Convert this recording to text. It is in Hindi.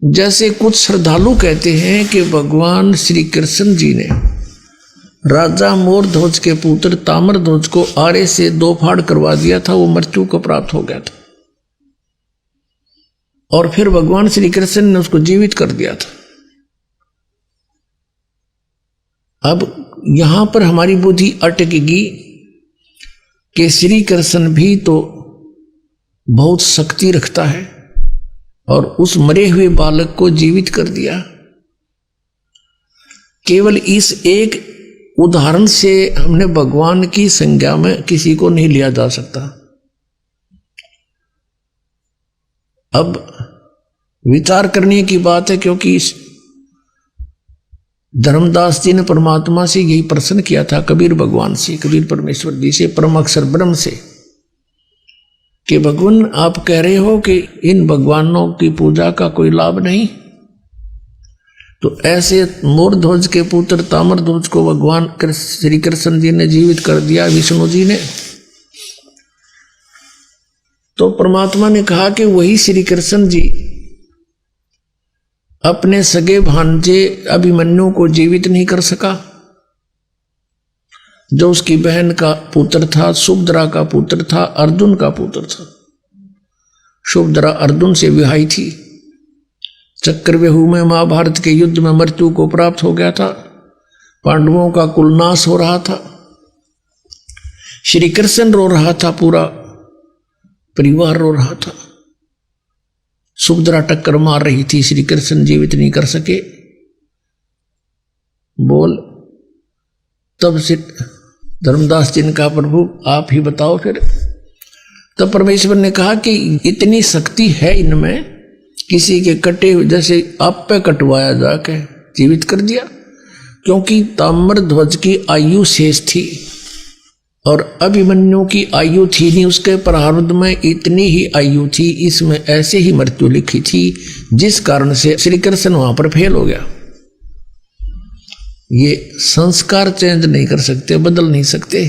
जैसे कुछ श्रद्धालु कहते हैं कि भगवान श्री कृष्ण जी ने राजा मोरध्वज के पुत्र ताम्रध्वज को आरे से 2 फाड़ करवा दिया था, वो मृत्यु को प्राप्त हो गया था, और फिर भगवान श्री कृष्ण ने उसको जीवित कर दिया था। अब यहां पर हमारी बुद्धि अटकेगी कि श्री कृष्ण भी तो बहुत शक्ति रखता है और उस मरे हुए बालक को जीवित कर दिया। केवल इस एक उदाहरण से हमने भगवान की संज्ञा में किसी को नहीं लिया जा सकता। अब विचार करने की बात है, क्योंकि धर्मदास जी ने परमात्मा से यही प्रश्न किया था, कबीर भगवान से, कबीर परमेश्वर जी से, परम अक्षर ब्रह्म से, कि भगवान आप कह रहे हो कि इन भगवानों की पूजा का कोई लाभ नहीं, तो ऐसे मोरध्वज के पुत्र ताम्रध्वज को भगवान श्री कृष्ण जी ने जीवित कर दिया, विष्णु जी ने। तो परमात्मा ने कहा कि वही श्री कृष्ण जी अपने सगे भांजे अभिमन्यु को जीवित नहीं कर सका, जो उसकी बहन का पुत्र था, सुभद्रा का पुत्र था, अर्जुन का पुत्र था। सुभद्रा अर्जुन से विवाही थी। चक्रव्यूह में महाभारत के युद्ध में मृत्यु को प्राप्त हो गया था, पांडवों का कुल नाश हो रहा था, श्री कृष्ण रो रहा था, पूरा परिवार रो रहा था। सुभद्रा टक्कर मार रही थी, श्री कृष्ण जीवित नहीं कर सके। बोल तब से धर्मदास जी ने कहा, प्रभु आप ही बताओ फिर। तब परमेश्वर ने कहा कि इतनी शक्ति है इनमें, किसी के कटे जैसे आप पे कटवाया जाके जीवित कर दिया, क्योंकि ताम्रध्वज की आयु शेष थी और अभिमन्यु की आयु थी नहीं, उसके प्रारब्ध में इतनी ही आयु थी, इसमें ऐसे ही मृत्यु लिखी थी, जिस कारण से श्री कृष्ण वहां पर फेल हो गया। ये संस्कार चेंज नहीं कर सकते, बदल नहीं सकते।